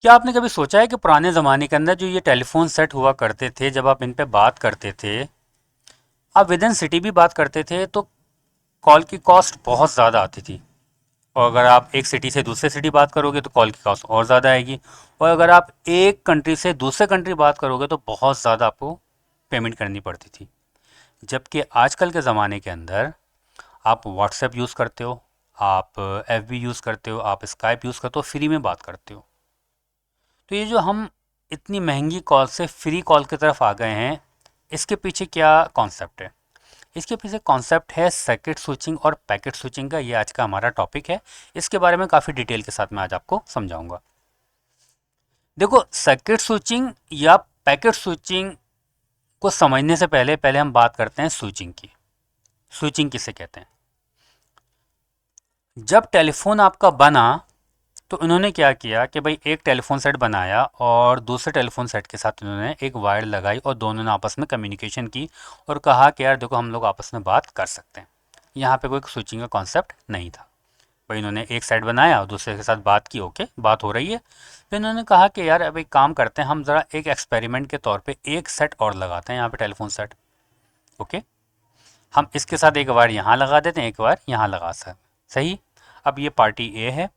क्या आपने कभी सोचा है कि पुराने ज़माने के अंदर जो ये टेलीफोन सेट हुआ करते थे, जब आप इन पे बात करते थे, आप विद इन सिटी भी बात करते थे, तो कॉल की कॉस्ट बहुत ज़्यादा आती थी। और अगर आप एक सिटी से दूसरे सिटी बात करोगे तो कॉल की कॉस्ट और ज़्यादा आएगी। और अगर आप एक कंट्री से दूसरे कंट्री बात करोगे तो बहुत ज़्यादा आपको पेमेंट करनी पड़ती थी। जबकि आजकल के ज़माने के अंदर आप व्हाट्सएप यूज़ करते हो, आप एफबी यूज़ करते हो, आप स्काइप यूज़ करते हो, फ्री में बात करते हो। तो ये जो हम इतनी महंगी कॉल से फ्री कॉल की तरफ आ गए हैं, इसके पीछे क्या कॉन्सेप्ट है? इसके पीछे कॉन्सेप्ट है सर्किट स्विचिंग और पैकेट स्विचिंग का। ये आज का हमारा टॉपिक है। इसके बारे में काफ़ी डिटेल के साथ मैं आज आपको समझाऊंगा। देखो, सर्किट स्विचिंग या पैकेट स्विचिंग को समझने से पहले पहले हम बात करते हैं स्विचिंग की। स्विचिंग किसे कहते हैं? जब टेलीफोन आपका बना तो इन्होंने क्या किया कि भाई एक टेलीफोन सेट बनाया और दूसरे टेलीफोन सेट के साथ इन्होंने एक वायर लगाई और दोनों ने आपस में कम्युनिकेशन की और कहा कि यार देखो, हम लोग आपस में बात कर सकते हैं। यहाँ पे कोई स्विचिंग का कॉन्सेप्ट नहीं था। भाई इन्होंने एक सेट बनाया और दूसरे के साथ बात की, ओके, बात हो रही है। फिर इन्होंने कहा कि यार अब एक काम करते हैं, हम ज़रा एक एक्सपेरिमेंट के तौर पे एक सेट और लगाते हैं यहाँ पे टेलीफोन सेट। ओके, हम इसके साथ एक वायर यहाँ लगा देते हैं, एक वायर यहाँ लगा सकते, सही। अब ये पार्टी ए है,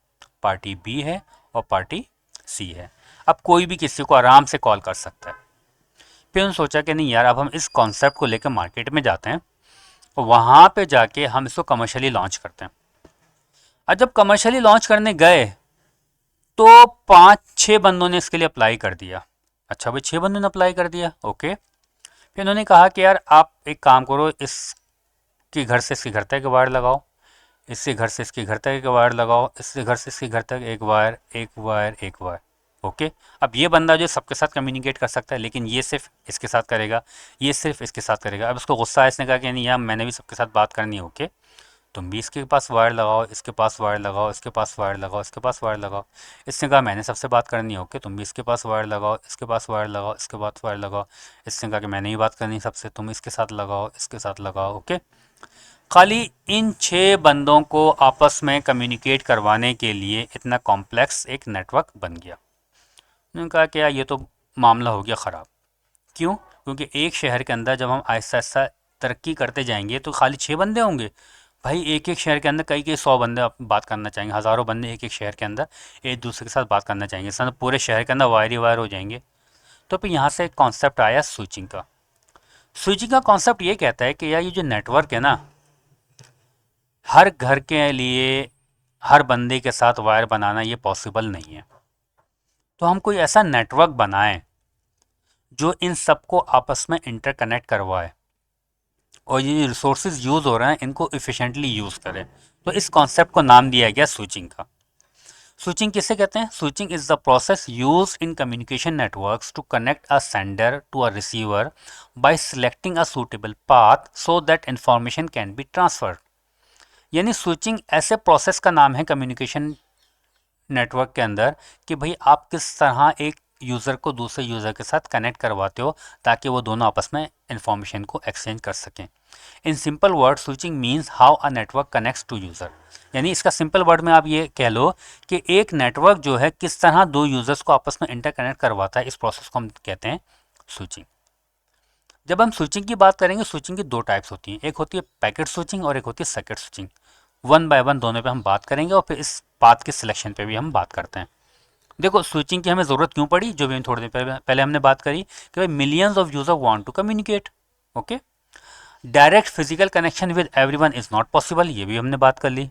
पार्टी बी है और पार्टी सी है। अब कोई भी किसी को आराम से कॉल कर सकता है। फिर उन्होंने सोचा कि नहीं यार, अब हम इस कॉन्सेप्ट को लेकर मार्केट में जाते हैं और वहाँ पे जाके हम इसको कमर्शियली लॉन्च करते हैं। और जब कमर्शियली लॉन्च करने गए तो 5-6 बंदों ने इसके लिए अप्लाई कर दिया। अच्छा भाई, 6 बंदों ने अप्लाई कर दिया, ओके। फिर उन्होंने कहा कि यार आप एक काम करो, इसके घर से इसके घर तक एक वायर लगाओ, इससे घर से इसके घर तक एक वायर लगाओ, इससे घर से इसके घर तक एक वायर, एक वायर, एक वायर। ओके। अब ये बंदा जो सबके साथ कम्युनिकेट कर सकता है, लेकिन ये सिर्फ इसके साथ करेगा, ये सिर्फ इसके साथ करेगा। अब इसको गुस्सा आया, इसने कहा कि नहीं यार, मैंने भी सबके साथ बात करनी है। ओके, तुम भी इसके पास वायर लगाओ, इसके पास वायर लगाओ, इसके पास वायर लगाओ, इसके पास वायर लगाओ। इसने कहा मैंने सबसे बात करनी है। ओके, तुम भी इसके पास वायर लगाओ, इसके पास वायर लगाओ, इसके पास वायर लगाओ। इसने कहा कि मैंने ही बात करनी सबसे, तुम इसके साथ लगाओ, इसके साथ लगाओ। ओके, खाली इन 6 बंदों को आपस में कम्युनिकेट करवाने के लिए इतना कॉम्प्लेक्स एक नेटवर्क बन गया। उन्होंने कहा कि यार ये तो मामला हो गया ख़राब। क्यों? क्योंकि एक शहर के अंदर जब हम आहिस्ता आहिस्ता तरक्की करते जाएंगे तो खाली 6 बंदे होंगे। भाई एक एक शहर के अंदर कई कई 100 बंदे बात करना चाहेंगे, हज़ारों बंदे एक एक शहर के अंदर एक दूसरे के साथ बात करना चाहेंगे, सब पूरे शहर के अंदर वायर ही वायर हो जाएंगे। तो फिर यहाँ से एक कॉन्सेप्ट आया स्विचिंग का। स्विचिंग का कॉन्सेप्ट ये कहता है कि यार ये जो नेटवर्क है ना, हर घर के लिए हर बंदे के साथ वायर बनाना ये पॉसिबल नहीं है। तो हम कोई ऐसा नेटवर्क बनाएं जो इन सबको आपस में इंटरकनेक्ट करवाए और ये रिसोर्सेज यूज़ हो रहे हैं इनको इफ़िशेंटली यूज़ करें। तो इस कॉन्सेप्ट को नाम दिया गया स्विचिंग का। स्विचिंग किसे कहते हैं? Switching is the process use in communication networks to connect a sender to a receiver by selecting a suitable path so that information can be transferred. यानी स्विचिंग ऐसे प्रोसेस का नाम है कम्युनिकेशन नेटवर्क के अंदर कि भाई आप किस तरह एक यूज़र को दूसरे यूज़र के साथ कनेक्ट करवाते हो ताकि वो दोनों आपस में इंफॉर्मेशन को एक्सचेंज कर सकें। In simple word, switching means how a network connects to user. यानी इसका सिंपल वर्ड में आप ये कह लो कि एक नेटवर्क जो है किस तरह दो यूज़र्स को आपस में इंटरकनेक्ट करवाता है, इस प्रोसेस को हम कहते हैं स्विचिंग। जब हम स्विचिंग की बात करेंगे, स्विचिंग की 2 टाइप्स होती हैं, एक होती है पैकेट स्विचिंग और एक होती है circuit switching. One by one दोनों पे हम बात करेंगे और फिर इस पाथ के सिलेक्शन पे भी हम बात करते हैं। देखो, स्विचिंग की हमें ज़रूरत क्यों पड़ी, जो भी थोड़ी देर पहले हमने बात करी कि भाई millions of user want to communicate. Okay, direct physical connection with everyone is not possible, ये भी हमने बात कर ली।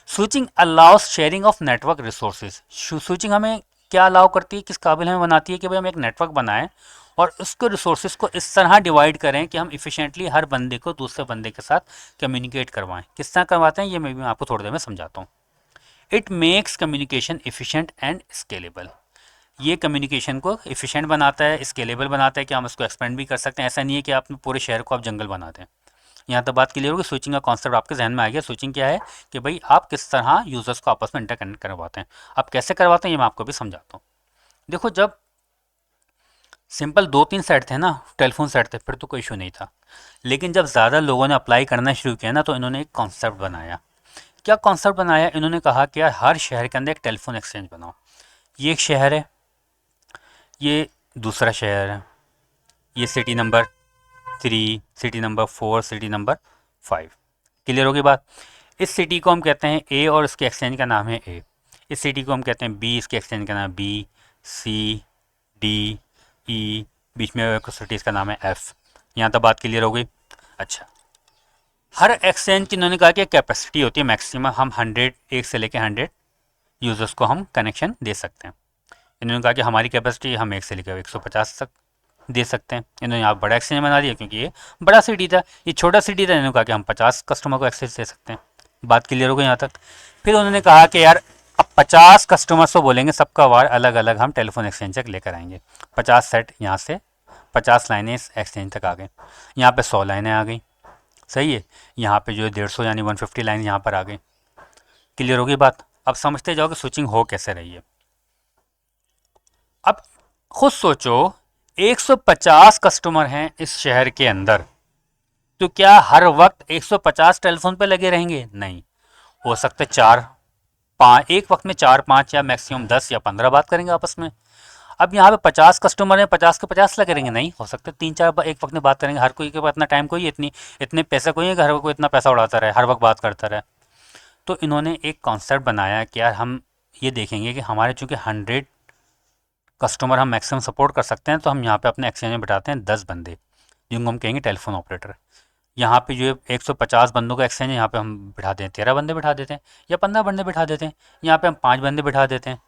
Switching allows sharing of network resources. Switching हमें क्या अलाउ करती है, किस काबिल हमें बनाती है कि भाई हम एक नेटवर्क बनाएं और उसके रिसोर्सेज को इस तरह डिवाइड करें कि हम इफ़िशेंटली हर बंदे को दूसरे बंदे के साथ कम्युनिकेट करवाएं। किस तरह करवाते हैं ये मैं आपको थोड़ी देर में समझाता हूँ। It makes communication efficient and scalable. ये कम्युनिकेशन को एफिशिएंट बनाता है, स्केलेबल बनाता है कि हम इसको एक्सपेंड भी कर सकते हैं। ऐसा नहीं है कि आप पूरे शहर को आप जंगल बना दें। यहाँ तक बात क्लियर होगी। स्विचिंग का कॉन्सेप्ट आपके जहन में आ गया। स्विचिंग क्या है कि भाई आप किस तरह यूजर्स को आपस में इंटरकनेक्ट करवाते हैं। आप कैसे करवाते हैं ये मैं आपको भी समझाता हूँ। देखो, जब सिंपल 2-3 सेट थे ना, टेलीफोन सेट थे, फिर तो कोई इशू नहीं था। लेकिन जब ज़्यादा लोगों ने अप्लाई करना शुरू किया ना, तो इन्होंने एक कॉन्सेप्ट बनाया। क्या कॉन्सेप्ट बनाया? इन्होंने कहा कि यार हर शहर के अंदर एक टेलीफोन एक्सचेंज बनाओ। ये एक शहर है, ये दूसरा शहर है, ये city number 3, city number 4, city number 5। Clear होगी बात। इस सिटी को हम कहते हैं ए और इसके एक्सचेंज का नाम है ए। इस सिटी को हम कहते हैं बी, इसके एक्सचेंज का नाम है बी, सी, डी, ई, बीच में एक सिटीज़ का नाम है एफ। यहाँ तक बात क्लियर हो गई। अच्छा, हर एक्सचेंज की इन्होंने कहा कि कैपेसिटी होती है मैक्सिमम, हम 100, 1 से लेकर 100 यूज़र्स को हम कनेक्शन दे सकते हैं। इन्होंने कहा कि हमारी कैपेसिटी हम 1 से लेकर 150 तक दे सकते हैं। इन्होंने यहाँ बड़ा एक्सचेंज बना दिया क्योंकि ये बड़ा सिटी था, ये छोटा सिटी था, इन्होंने कहा कि हम 50 कस्टमर को एक्सेस दे सकते हैं। बात क्लियर हो गई यहाँ तक। फिर उन्होंने कहा कि यार अब 50 कस्टमर्स को बोलेंगे, सबका वार अलग अलग हम टेलीफोन एक्सचेंज तक लेकर आएंगे। 50 सेट यहाँ से 50 लाइनें इस एक्सचेंज तक आ गई। यहाँ पे 100 लाइनें आ गई, सही है। यहाँ पे जो है 150 यानी 150 लाइन यहाँ पर आ गई। क्लियर होगी बात। अब समझते जाओ कि स्विचिंग हो कैसे रही है। अब खुद सोचो, 150 कस्टमर हैं इस शहर के अंदर, तो क्या हर वक्त 150 टेलीफोन पे लगे रहेंगे? नहीं, हो सकते 4-5 एक वक्त में 4-5 या मैक्सिमम 10 या 15 बात करेंगे आपस में। अब यहाँ पे 50 कस्टमर हैं, 50 के 50 लगे रहेंगे? नहीं, हो सकते 3-4 एक वक्त में बात करेंगे। हर कोई के पास इतना टाइम कोई इतने पैसा कोई है कि हर कोई इतना पैसा उड़ाता रहे, हर वक्त बात करता रहे। तो इन्होंने एक कॉन्सेप्ट बनाया कि यार हम ये देखेंगे कि हमारे चूँकि 100 कस्टमर हम मैक्सिमम सपोर्ट कर सकते हैं, तो हम यहाँ पे अपने एक्सचेंज में बिठाते हैं 10 बंदे, जिनको हम कहेंगे टेलीफोन ऑपरेटर। यहाँ पे जो है 150 बंदों का एक्सचेंज है, यहाँ पे हम बिठा दें 13 बंदे बिठा देते हैं या 15 बंदे बिठा देते हैं। यहाँ पे हम 5 बंदे बिठा देते हैं।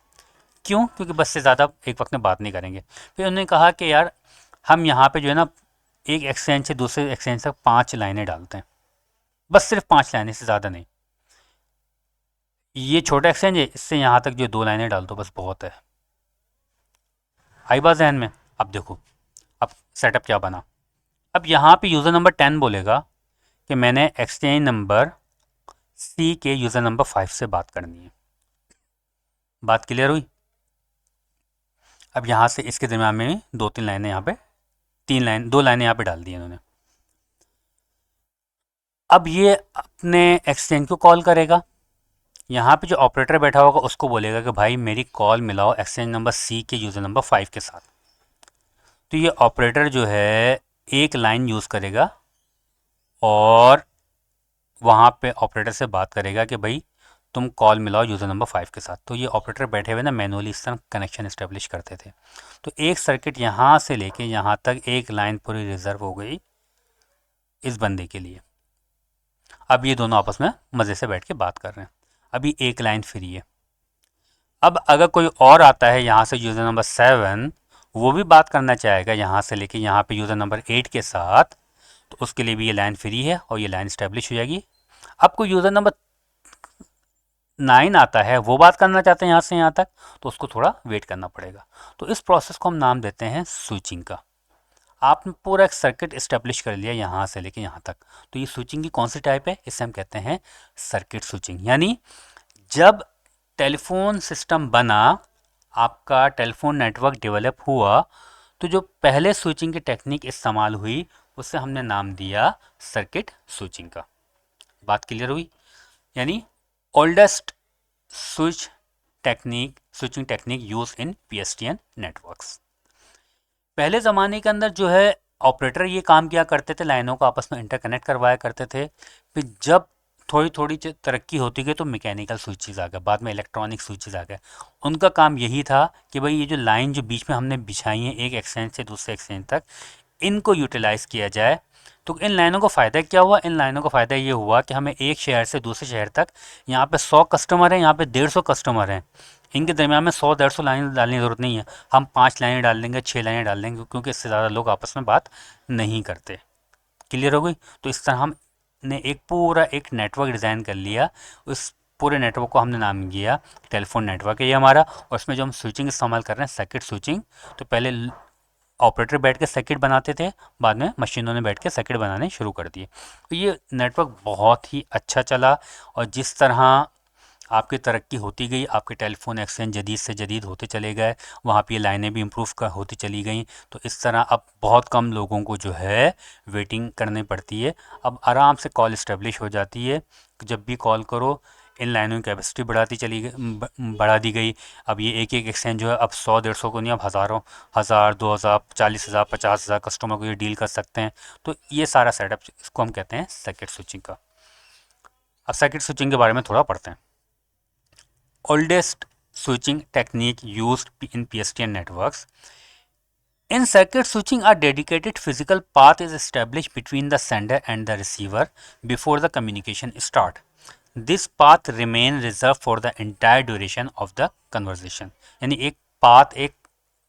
क्यों? क्योंकि बस से ज़्यादा एक वक्त में बात नहीं करेंगे। फिर उन्होंने कहा कि यार हम यहाँ पे जो है ना, एक एक्सचेंज से दूसरे एक्सचेंज तक 5 लाइनें डालते हैं, बस सिर्फ 5 लाइनें, से ज़्यादा नहीं। ये छोटा एक्सचेंज है, इससे यहाँ तक जो 2 लाइनें डाल दो बस बहुत है। आई बात जहन में? अब देखो अब सेटअप क्या बना। अब यहाँ पे यूज़र नंबर 10 बोलेगा कि मैंने एक्सचेंज नंबर सी के यूज़र नंबर 5 से बात करनी है। बात क्लियर हुई। अब यहाँ से इसके दरम्यान में 2-3 लाइनें यहाँ पे, 2 लाइनें यहाँ पे डाल दी इन्होंने। अब ये अपने एक्सचेंज को कॉल करेगा, यहाँ पे जो ऑपरेटर बैठा होगा उसको बोलेगा कि भाई मेरी कॉल मिलाओ एक्सचेंज नंबर सी के यूज़र नंबर 5 के साथ। तो ये ऑपरेटर जो है एक लाइन यूज़ करेगा और वहाँ पे ऑपरेटर से बात करेगा कि भाई तुम कॉल मिलाओ यूज़र नंबर 5 के साथ। तो ये ऑपरेटर बैठे हुए ना मैनुअली इस तरह कनेक्शन इस्टेब्लिश करते थे। तो एक सर्किट यहाँ से लेके यहाँ तक एक लाइन पूरी रिजर्व हो गई इस बंदे के लिए। अब ये दोनों आपस में मज़े से बैठ के बात कर रहे हैं। अभी एक लाइन फ्री है। अब अगर कोई और आता है यहाँ से यूज़र नंबर 7, वो भी बात करना चाहेगा यहाँ से लेके यहाँ पे यूज़र नंबर 8 के साथ, तो उसके लिए भी ये लाइन फ्री है और ये लाइन इस्टेब्लिश हो जाएगी। अब कोई यूज़र नंबर 9 आता है, वो बात करना चाहते हैं यहाँ से यहाँ तक, तो उसको थोड़ा वेट करना पड़ेगा। तो इस प्रोसेस को हम नाम देते हैं स्विचिंग का। आपने पूरा एक सर्किट इस्टेब्लिश कर लिया यहाँ से लेके यहाँ तक, तो ये स्विचिंग की कौन सी टाइप है? इसे हम कहते हैं सर्किट स्विचिंग। यानी जब टेलीफोन सिस्टम बना, आपका टेलीफोन नेटवर्क डेवलप हुआ, तो जो पहले स्विचिंग की टेक्निक इस्तेमाल हुई उससे हमने नाम दिया सर्किट स्विचिंग का। बात क्लियर हुई? यानी oldest switching technique use in PSTN networks. पहले ज़माने के अंदर जो है ऑपरेटर ये काम किया करते थे, लाइनों को आपस में इंटरकनेक्ट करवाया करते थे। फिर जब थोड़ी थोड़ी तरक्की होती गई तो मैकेनिकल स्विचेस आ गए, बाद में इलेक्ट्रॉनिक स्विचेस आ गए। उनका काम यही था कि भाई ये जो लाइन जो बीच में हमने बिछाई है एक एक्सचेंज से दूसरे एक्सचेंज तक, इनको यूटिलाइज़ किया जाए। तो इन लाइनों का फ़ायदा क्या हुआ? इन लाइनों का फ़ायदा ये हुआ कि हमें एक शहर से दूसरे शहर तक, यहाँ पे 100 कस्टमर हैं, यहाँ पे 150 कस्टमर हैं, इनके दरमियान में 100-150 लाइन डालने की ज़रूरत नहीं है। हम 5 लाइनें डाल देंगे, 6 लाइनें डाल देंगे, क्योंकि इससे ज़्यादा लोग आपस में बात नहीं करते। क्लियर हो गई? तो इस तरह हमने एक पूरा एक नेटवर्क डिज़ाइन कर लिया। उस पूरे नेटवर्क को हमने नाम दिया टेलीफोन नेटवर्क है ये हमारा। और इसमें जो हम स्विचिंग इस्तेमाल कर रहे हैं सर्किट स्विचिंग, तो पहले ऑपरेटर बैठ के सर्किट बनाते थे, बाद में मशीनों ने बैठ के सर्किट बनाने शुरू कर दिए। तो ये नेटवर्क बहुत ही अच्छा चला। और जिस तरह आपकी तरक्की होती गई, आपके टेलीफोन एक्सचेंज जदीद से जदीद होते चले गए, वहाँ पे ये लाइनें भी इम्प्रूव होती चली गई। तो इस तरह अब बहुत कम लोगों को जो है वेटिंग करनी पड़ती है। अब आराम से कॉल इस्टेब्लिश हो जाती है, जब भी कॉल करो इन लाइनों की कैपेसिटी बढ़ा दी गई। अब ये एक एक एक्सचेंज जो है अब 100-150 को नहीं, अब हज़ारों, 1000, 2000, 40,000, 50,000 कस्टमर को ये डील कर सकते हैं। तो ये सारा सेटअप, इसको हम कहते हैं सर्किट स्विचिंग का। अब सर्किट स्विचिंग के बारे में थोड़ा पढ़ते हैं। Oldest switching technique used in PSTN networks. In circuit switching, a dedicated physical path is established between the sender and the receiver before the communication start. This path remain reserved for the entire duration of the conversation. यानी एक path, एक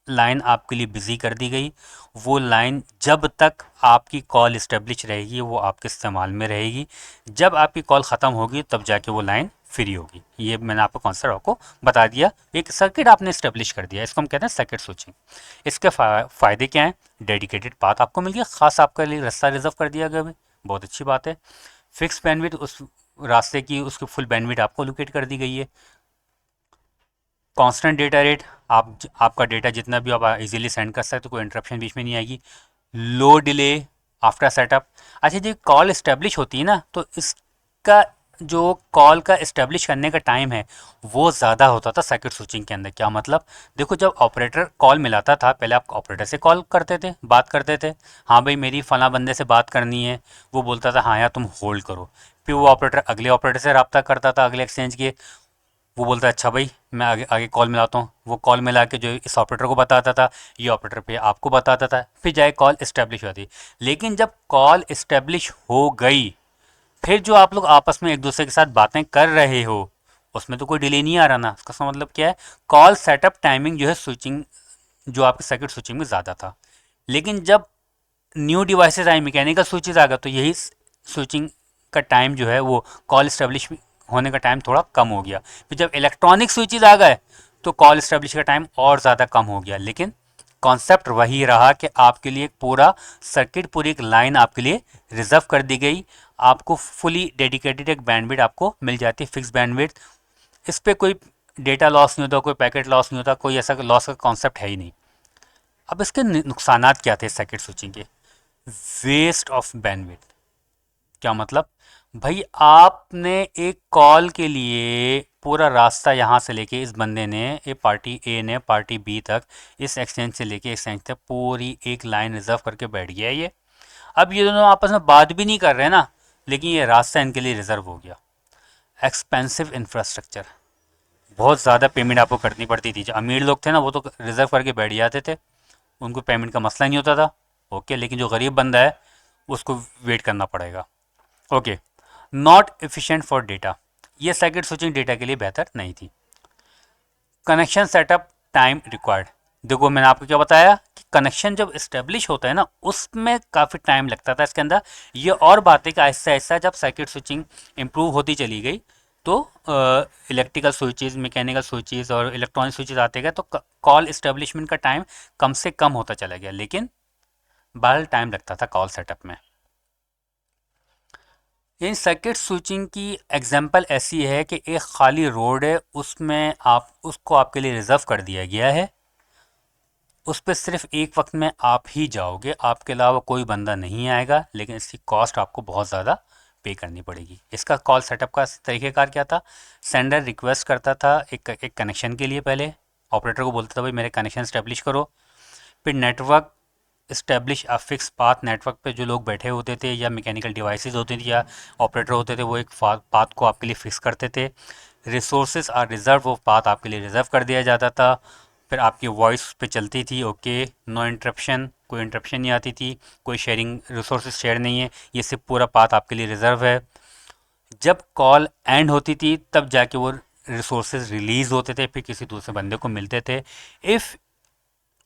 line आपके लिए busy कर दी गई। वो line जब तक आपकी कॉल इस्टेब्लिश रहेगी वो आपके इस्तेमाल में रहेगी। जब आपकी कॉल ख़त्म होगी तब जाके वो लाइन फ्री होगी। ये मैंने आपको कॉन्सेप्ट आपको बता दिया। एक सर्किट आपने इस्टेब्लिश कर दिया, इसको हम कहते हैं सर्किट स्विचिंग। इसके फ़ायदे क्या हैं? डेडिकेटेड पाथ आपको मिल गया, ख़ास आपके लिए रास्ता रिजर्व कर दिया गया, बहुत अच्छी बात है। फिक्स बैंडविड्थ, उस रास्ते की उसकी फुल बैंडविड्थ आपको लोकेट कर दी गई है। कांस्टेंट डेटा रेट, आपका डेटा जितना भी आप इजीली सेंड कर सकते हो, कोई इंटरप्शन बीच में नहीं आएगी। लो डिले आफ्टर सेटअप। अच्छा, जो कॉल इस्टेब्लिश होती है ना, तो इसका जो कॉल का इस्टेब्लिश करने का टाइम है वो ज़्यादा होता था सर्किट स्विचिंग के अंदर। क्या मतलब? देखो, जब ऑपरेटर कॉल मिलाता था, पहले आप ऑपरेटर से कॉल करते थे, बात करते थे, हाँ भाई मेरी फ़लाँ बंदे से बात करनी है, वो बोलता था हाँ यार तुम होल्ड करो। फिर वो ऑपरेटर अगले ऑपरेटर से रब्ता करता था, अगले एक्सचेंज के, वो बोलता है अच्छा भाई मैं आगे आगे कॉल मिलाता हूँ। वो कॉल मिला के जो इस ऑपरेटर को बताता था, ये ऑपरेटर पे आपको बताता था, फिर जाए कॉल इस्टेब्लिश होती। लेकिन जब कॉल इस्टेब्लिश हो गई, फिर जो आप लोग आपस में एक दूसरे के साथ बातें कर रहे हो उसमें तो कोई डिले नहीं आ रहा ना। इसका मतलब क्या है? कॉल सेटअप टाइमिंग जो है स्विचिंग, जो आपके सर्किट स्विचिंग में ज़्यादा था। लेकिन जब न्यू डिवाइसेस आए, मैकेनिकल स्विचेस आ गए, तो यही स्विचिंग का टाइम जो है वो कॉल इस्टेब्लिश होने का टाइम थोड़ा कम हो गया। फिर जब इलेक्ट्रॉनिक स्विचेस आ गए तो कॉल इस्टेब्लिश का टाइम और ज़्यादा कम हो गया। लेकिन कॉन्सेप्ट वही रहा कि आपके लिए पूरा सर्किट, पूरी एक लाइन आपके लिए रिजर्व कर दी गई। आपको फुली डेडिकेटेड एक बैंडविड्थ आपको मिल जाती है, फिक्स बैंडविड्थ। इस पर कोई डेटा लॉस नहीं होता, कोई पैकेट लॉस नहीं होता, कोई ऐसा लॉस का कॉन्सेप्ट है ही नहीं। अब इसके नुकसानात क्या थे सर्किट स्विचिंग के? Waste of bandwidth. क्या मतलब? भाई आपने एक कॉल के लिए पूरा रास्ता यहाँ से लेके, इस बंदे ने, ये पार्टी ए ने पार्टी बी तक, इस एक्सचेंज से लेके एक्सचेंज तक पूरी एक लाइन रिजर्व करके बैठ गया ये। अब ये दोनों आपस में बात भी नहीं कर रहे ना, लेकिन ये रास्ता इनके लिए रिजर्व हो गया। एक्सपेंसिव इंफ्रास्ट्रक्चर, बहुत ज़्यादा पेमेंट आपको करनी पड़ती थी। जो अमीर लोग थे ना वो तो रिजर्व करके बैठ जाते थे, उनको पेमेंट का मसला नहीं होता था। ओके, लेकिन जो गरीब बंदा है उसको वेट करना पड़ेगा। Okay, not efficient for data, ये सर्किट स्विचिंग डेटा के लिए बेहतर नहीं थी। कनेक्शन सेटअप टाइम रिक्वायर्ड, देखो मैंने आपको क्या बताया कि कनेक्शन जब इस्टेब्लिश होता है ना उसमें काफ़ी टाइम लगता था इसके अंदर। ये और बात है कि आहिस्ता आहिस्ता जब सर्किट स्विचिंग इम्प्रूव होती चली गई तो इलेक्ट्रिकल स्विचेस, मैकेनिकल स्विचेस और इलेक्ट्रॉनिक स्विचेस आते गए, तो कॉल इस्टेब्लिशमेंट का टाइम कम से कम होता चला गया, लेकिन बहरहाल टाइम लगता था कॉल सेटअप में। इन सर्किट स्विचिंग की एग्जांपल ऐसी है कि एक खाली रोड है, उसमें आप उसको आपके लिए रिज़र्व कर दिया गया है, उस पर सिर्फ एक वक्त में आप ही जाओगे, आपके अलावा कोई बंदा नहीं आएगा, लेकिन इसकी कॉस्ट आपको बहुत ज़्यादा पे करनी पड़ेगी। इसका कॉल सेटअप का तरीक़ेकार क्या था? सेंडर रिक्वेस्ट करता था एक कनेक्शन के लिए, पहले ऑपरेटर को बोलता था भाई मेरे कनेक्शन इस्टेब्लिश करो। फिर network establish a fix path, network पे जो लोग बैठे होते थे या मैकेनिकल डिवाइसेस होती थी या ऑपरेटर होते थे वो एक पाथ को आपके लिए फिक्स करते थे। रिसोर्सेज आर रिजर्व, वो पाथ आपके लिए रिजर्व कर दिया जाता था। फिर आपकी वॉइस पे चलती थी, ओके, नो इंटरप्शन, कोई इंटरप्शन नहीं आती थी, कोई शेयरिंग, रिसोर्सेज शेयर नहीं है, ये सिर्फ पूरा पाथ आपके लिए रिजर्व है। जब कॉल एंड होती थी तब जाके वो रिसोर्सेज रिलीज होते थे, फिर किसी दूसरे बंदे को मिलते थे। If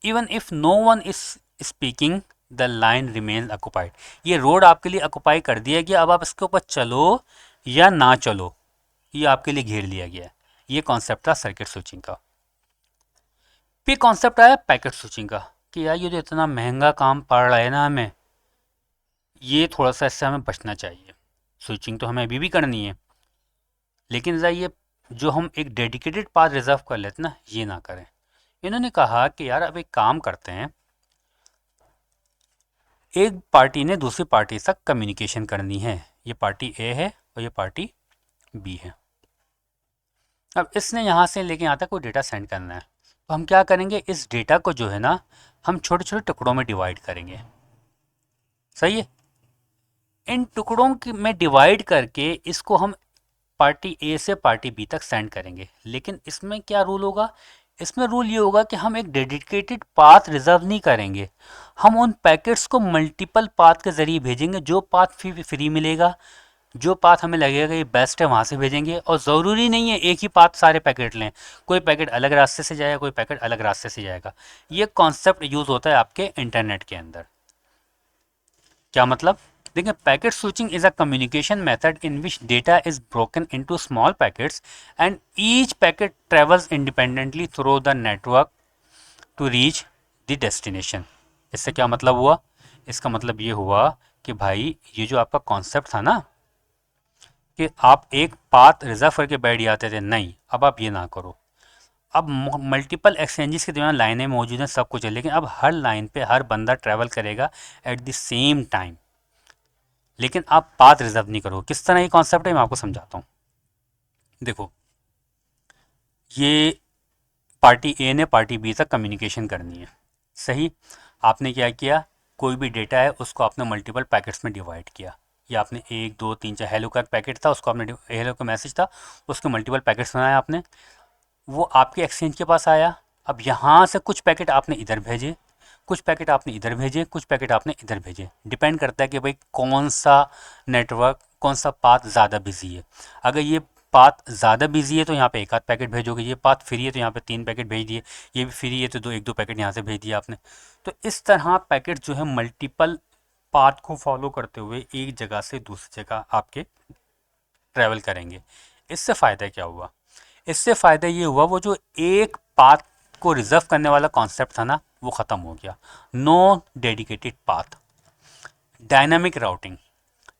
even if no one is speaking the line remains occupied, ये रोड आपके लिए ऑक्युपाई कर दिया गया, अब आप इसके ऊपर चलो या ना चलो ये आपके लिए घेर लिया गया है। ये कॉन्सेप्ट था सर्किट स्विचिंग का। फिर कॉन्सेप्ट आया पैकेट स्विचिंग का कि यार ये जो इतना महंगा काम पड़ रहा है ना हमें, ये थोड़ा सा इससे हमें बचना चाहिए। स्विचिंग तो हमें अभी भी करनी है, लेकिन ज़रा ये जो हम एक डेडिकेटेड पाथ रिजर्व कर लेते ना, ये ना करें। इन्होंने कहा कि यार अब एक काम करते हैं, एक पार्टी ने दूसरी पार्टी तक कम्युनिकेशन करनी है, ये पार्टी ए है और ये पार्टी बी है। अब इसने यहाँ से लेके यहाँ तक कोई डेटा सेंड करना है, तो हम क्या करेंगे, इस डेटा को जो है ना हम छोटे छोटे टुकड़ों में डिवाइड करेंगे। सही है। इन टुकड़ों में डिवाइड करके इसको हम पार्टी ए से पार्टी बी तक सेंड करेंगे। लेकिन इसमें क्या रूल होगा, इसमें रूल ये होगा कि हम एक डेडिकेटेड पाथ रिजर्व नहीं करेंगे। हम उन पैकेट्स को मल्टीपल पाथ के ज़रिए भेजेंगे। जो पाथ फ्री मिलेगा, जो पाथ हमें लगेगा ये बेस्ट है, वहाँ से भेजेंगे। और ज़रूरी नहीं है एक ही पाथ सारे पैकेट लें, कोई पैकेट अलग रास्ते से जाएगा, कोई पैकेट अलग रास्ते से जाएगा। ये कॉन्सेप्ट यूज़ होता है आपके इंटरनेट के अंदर। क्या मतलब, देखिए, packet switching is a communication method in which data is broken into small packets and each packet travels independently through the network to reach the destination. इससे क्या मतलब हुआ, इसका मतलब ये हुआ कि भाई ये जो आपका कॉन्सेप्ट था ना कि आप एक पाथ रिजर्व करके बैठ जाते थे, नहीं, अब आप ये ना करो। अब मल्टीपल एक्सचेंजेस के दरमियान लाइनें मौजूद हैं, सब कुछ है, लेकिन अब हर लाइन पे हर बंदा ट्रैवल करेगा एट द सेम टाइम, लेकिन आप पाथ रिजर्व नहीं करोगे। किस तरह ये कॉन्सेप्ट है मैं आपको समझाता हूँ। देखो, ये पार्टी ए ने पार्टी बी तक कम्युनिकेशन करनी है। सही। आपने क्या किया, कोई भी डेटा है उसको आपने मल्टीपल पैकेट्स में डिवाइड किया। या आपने एक दो तीन चार, हेलो का पैकेट था उसको आपने, हेलो का मैसेज था उसके मल्टीपल पैकेट्स बनाया आपने, वो आपके एक्सचेंज के पास आया। अब यहाँ से कुछ पैकेट आपने इधर भेजे, कुछ पैकेट आपने इधर भेजे, कुछ पैकेट आपने इधर भेजे। डिपेंड करता है कि भाई कौन सा नेटवर्क, कौन सा पाथ ज़्यादा बिजी है। अगर ये पाथ ज़्यादा बिजी है तो यहाँ पे एक आध पैकेट भेजोगे, ये पाथ फ्री है तो यहाँ पे 3 पैकेट भेज दिए, ये भी फ्री है तो एक दो पैकेट यहाँ से भेज दिया आपने। तो इस तरह पैकेट जो है मल्टीपल पाथ को फॉलो करते हुए एक जगह से दूसरी जगह आपके ट्रैवल करेंगे। इससे फ़ायदा क्या हुआ, इससे फ़ायदा ये हुआ वो जो एक पाथ को रिजर्व करने वाला कॉन्सेप्ट था ना वो ख़त्म हो गया। No dedicated path, dynamic routing,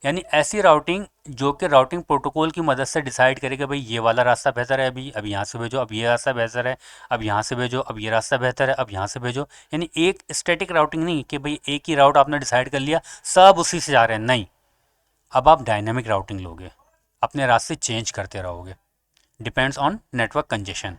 यानी ऐसी राउटिंग जो कि राउटिंग प्रोटोकॉल की मदद से डिसाइड करे कि भाई ये वाला रास्ता बेहतर है, अभी अब यहाँ से भेजो, अब ये रास्ता बेहतर है, अब यहाँ से भेजो, अब ये रास्ता बेहतर है, अब यहाँ से भेजो। यानी एक स्टैटिक राउटिंग नहीं कि भाई एक ही राउट आपने डिसाइड कर लिया सब उसी से जा रहे हैं, नहीं। अब आप डायनामिक राउटिंग लोगे, अपने रास्ते चेंज करते रहोगे, depends on network congestion.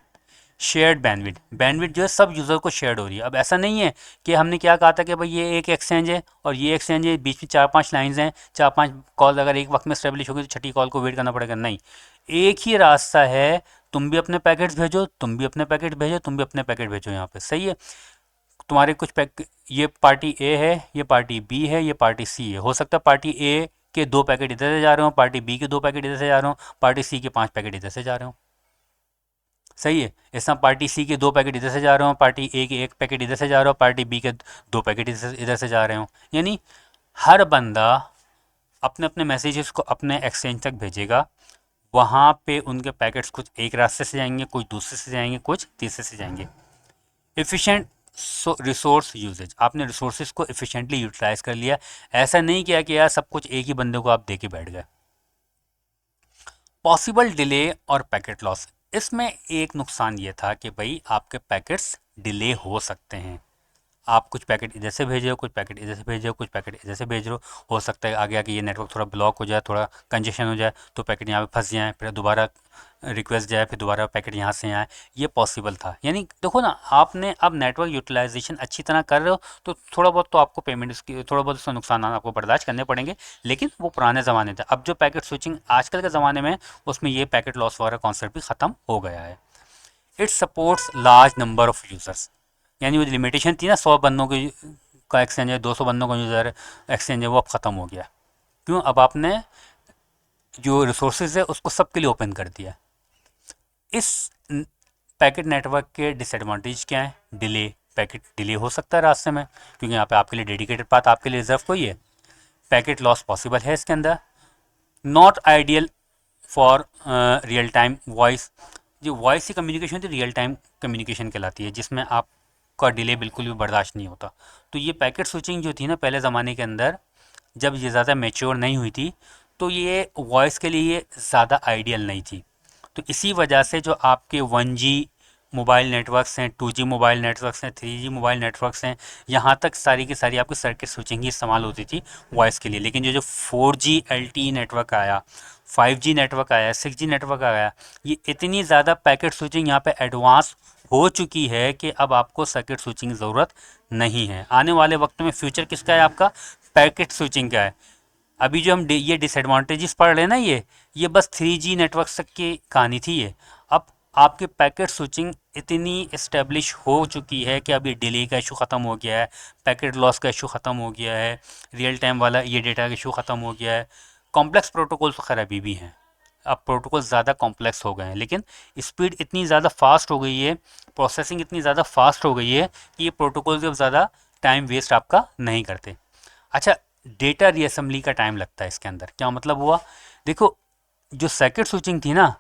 Shared bandwidth, bandwidth जो है सब यूज़र को शेयर्ड हो रही है। अब ऐसा नहीं है कि हमने क्या कहा था कि भाई ये एक एक्सचेंज है और ये एक्सचेंज है, बीच में 4-5 लाइंस हैं, 4-5 कॉल अगर एक वक्त में स्टेब्लिश होगी तो छठी कॉल को वेट करना पड़ेगा, नहीं। एक ही रास्ता है, तुम भी अपने पैकेट्स भेजो, तुम भी अपने पैकेट भेजो, तुम भी अपने पैकेट भेजो यहाँ पे। सही है। तुम्हारे कुछ पैक, ये पार्टी ए है, ये पार्टी बी है, ये पार्टी सी है। हो सकता है पार्टी ए के 2 पैकेट इधर से जा रहे हो, पार्टी बी के 2 पैकेट इधर से जा रहे हो, पार्टी सी के 5 पैकेट इधर से जा रहे हो। सही है। इस तरह पार्टी सी के 2 पैकेट इधर से जा रहे हो, पार्टी ए के 1 पैकेट इधर से जा रहे हो, पार्टी बी के 2 पैकेट इधर से जा रहे हो। यानी हर बंदा अपने अपने मैसेजेस को अपने एक्सचेंज तक भेजेगा। वहाँ पे उनके पैकेट्स कुछ एक रास्ते से जाएंगे, कुछ दूसरे से जाएंगे, कुछ तीसरे से जाएंगे। एफिशिएंट रिसोर्स यूजेज, आपने रिसोर्सेज को एफिशिएंटली यूटिलाइज कर लिया। ऐसा नहीं किया कि यार सब कुछ एक ही बंदे को आप दे के बैठ गए। पॉसिबल डिले और पैकेट लॉस, इसमें एक नुकसान ये था कि भाई आपके पैकेट्स डिले हो सकते हैं। आप कुछ पैकेट इधर से भेज रहे हो, कुछ पैकेट इधर से भेज रहे हो, कुछ पैकेट इधर से भेज रहे हो सकता है आगे आके ये नेटवर्क थोड़ा ब्लॉक हो जाए, थोड़ा कंजेशन हो जाए, तो पैकेट यहाँ पे फंस जाए, फिर दोबारा रिक्वेस्ट जाए, फिर दोबारा पैकेट यहाँ से आए। ये पॉसिबल था। यानी देखो ना, आपने अब नेटवर्क यूटिलाइजेशन अच्छी तरह कर रहे हो तो थोड़ा बहुत तो आपको पेमेंट, उसकी थोड़ा बहुत उसका नुकसान आपको बर्दाश्त करने पड़ेंगे, लेकिन वो पुराने ज़माने थे। अब जो पैकेट स्विचिंग आजकल के ज़माने में, उसमें ये पैकेट लॉस वाला कॉन्सेप्ट भी ख़त्म हो गया है। It supports large number of users, यानी वो लिमिटेशन थी ना 100 बंदों की का एक्सचेंज है, 200 बंदों का यूज़र एक्सचेंज है, वो अब ख़त्म हो गया। क्यों, अब आपने जो रिसोर्सेज है उसको सबके लिए ओपन कर दिया। इस पैकेट नेटवर्क के डिसएडवांटेज क्या है, डिले, पैकेट डिले हो सकता है रास्ते में क्योंकि यहाँ पे आपके लिए डेडिकेटेड पाथ आपके लिए रिजर्व कोई है। पैकेट लॉस पॉसिबल है इसके अंदर। Not ideal for real time voice, जो वॉइस की कम्युनिकेशन होती है रियल टाइम कम्युनिकेशन कहलाती है, जिसमें आपका डिले बिल्कुल भी बर्दाश्त नहीं होता। तो ये पैकेट स्विचिंग जो थी ना पहले ज़माने के अंदर, जब ये ज़्यादा मैच्योर नहीं हुई थी, तो ये वॉइस के लिए ज़्यादा आइडियल नहीं थी। तो इसी वजह से जो आपके 1G मोबाइल नेटवर्क्स हैं, 2G मोबाइल नेटवर्क्स हैं, 3G मोबाइल नेटवर्क्स हैं, यहाँ तक सारी की सारी आपकी सर्किट स्विचिंग ही इस्तेमाल होती थी वॉइस के लिए। लेकिन जो जो 4G LTE नेटवर्क आया, 5G नेटवर्क आया, 6G नेटवर्क आया, ये इतनी ज़्यादा पैकेट स्विचिंग यहाँ पे एडवांस हो चुकी है कि अब आपको सर्किट स्विचिंग की ज़रूरत नहीं है। आने वाले वक्त में फ्यूचर किसका है? आपका पैकेट स्विचिंग का है। अभी जो हम ये डिसएडवांटेजेस पढ़ रहे हैं ना, ये बस 3G नेटवर्क तक की कहानी थी ये। अब आपके पैकेट स्विचिंग इतनी इस्टेब्लिश हो चुकी है कि अभी डिले का इशू ख़त्म हो गया है, पैकेट लॉस का इशू ख़त्म हो गया है, रियल टाइम वाला ये डेटा का इशू ख़त्म हो गया है। कॉम्प्लेक्स प्रोटोकॉल्स तो खैर अभी भी हैं, अब प्रोटोकॉल ज़्यादा कॉम्प्लेक्स हो गए हैं, लेकिन स्पीड इतनी ज़्यादा फास्ट हो गई है, प्रोसेसिंग इतनी ज़्यादा फास्ट हो गई है कि ये प्रोटोकॉल्स अब ज़्यादा टाइम वेस्ट आपका नहीं करते। अच्छा, डेटा रीअसेंबली का टाइम लगता है इसके अंदर। क्या मतलब हुआ? देखो, जो सर्किट स्विचिंग थी ना,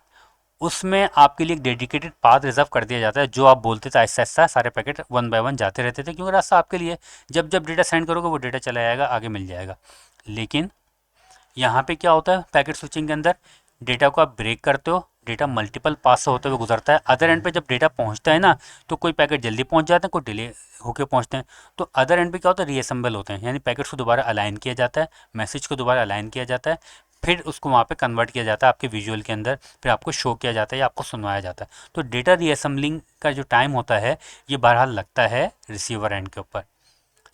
उसमें आपके लिए एक डेडिकेटेड पाथ रिजर्व कर दिया जाता है, जो आप बोलते थे आहिस्ता आहिस्ता सारे पैकेट वन बाय वन जाते रहते थे, क्योंकि रास्ता आपके लिए, जब जब डेटा सेंड करोगे वो डेटा चला जाएगा, आगे मिल जाएगा। लेकिन यहाँ पे क्या होता है पैकेट स्विचिंग के अंदर, डेटा को आप ब्रेक करते हो, डेटा मल्टीपल पास से होते हुए गुजरता है। अदर एंड पे जब डेटा पहुँचता है ना, तो कोई पैकेट जल्दी पहुँच जाते हैं, कोई डिले होके पहुँचते हैं। तो अदर एंड पे क्या होता है, रीअसेंबल होते हैं, यानी पैकेट्स को दोबारा अलाइन किया जाता है, मैसेज को दोबारा अलाइन किया जाता है, फिर उसको वहाँ पे कन्वर्ट किया जाता है आपके विजुअल के अंदर, फिर आपको शो किया जाता है या आपको सुनवाया जाता है। तो डेटा रीअसेंबलिंग का जो टाइम होता है, ये बहरहाल लगता है रिसीवर एंड के ऊपर।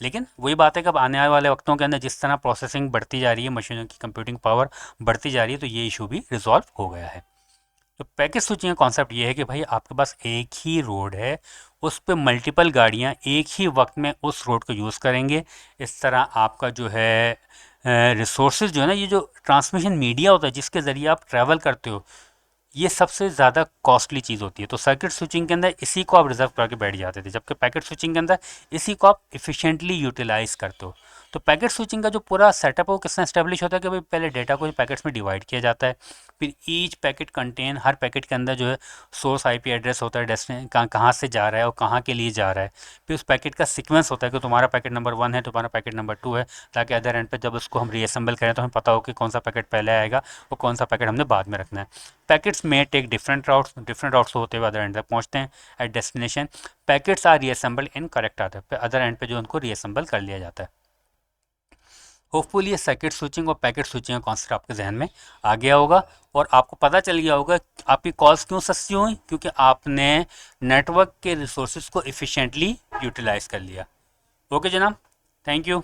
लेकिन वही बात है कि अब आने वाले वक्तों के अंदर जिस तरह प्रोसेसिंग बढ़ती जा रही है, मशीनों की कंप्यूटिंग पावर बढ़ती जा रही है, तो ये इशू भी रिजॉल्व हो गया है। तो पैकेज स्विचिंग का कॉन्सेप्ट ये है कि भाई आपके पास एक ही रोड है, उस पे मल्टीपल गाड़ियाँ एक ही वक्त में उस रोड को यूज़ करेंगे। इस तरह आपका जो है रिसोर्सेज जो है ना, ये जो ट्रांसमिशन मीडिया होता है जिसके ज़रिए आप ट्रैवल करते हो, ये सबसे ज़्यादा कॉस्टली चीज़ होती है। तो सर्किट स्विचिंग के अंदर इसी को आप रिजर्व करके बैठ जाते थे, जबकि पैकेट स्विचिंग के अंदर इसी को आप इफ़िशिएंटली यूटिलाइज़ करते हो। तो पैकेट स्विचिंग का जो पूरा सेटअप है वो किस तरह एस्टेब्लिश होता है कि भाई पहले डेटा को पैकेट्स में डिवाइड किया जाता है, फिर ईच पैकेट कंटेन, हर पैकेट के अंदर जो है सोर्स आईपी एड्रेस होता है, डेस्टिनेशन कहाँ से जा रहा है और कहाँ के लिए जा रहा है। फिर उस पैकेट का सीक्वेंस होता है कि तुम्हारा पैकेट नंबर 1 है, तुम्हारा पैकेट नंबर 2 है, ताकि अदर एंड पे जब उसको हम रीअसेंबल करें तो हमें पता हो कि कौन सा पैकेट पहले आएगा और कौन सा पैकेट हमने बाद में रखना है। पैकेट्स में टेक डिफरेंट राउट्स होते हुए अदर एंड तक पहुंचते हैं at destination. Packets are reassembled in correct order, पे अदर एंड पे जो उनको रीअसेंबल कर लिया जाता है। होपफुली ये सर्किट स्विचिंग और पैकेट स्विचिंग का कॉन्सेप्ट आपके जहन में आ गया होगा और आपको पता चल गया होगा आपकी कॉल्स क्यों सस्ती हुई, क्योंकि आपने नेटवर्क के रिसोर्सेज को इफ़िशिएंटली यूटिलाइज कर लिया। ओके जनाब, थैंक यू।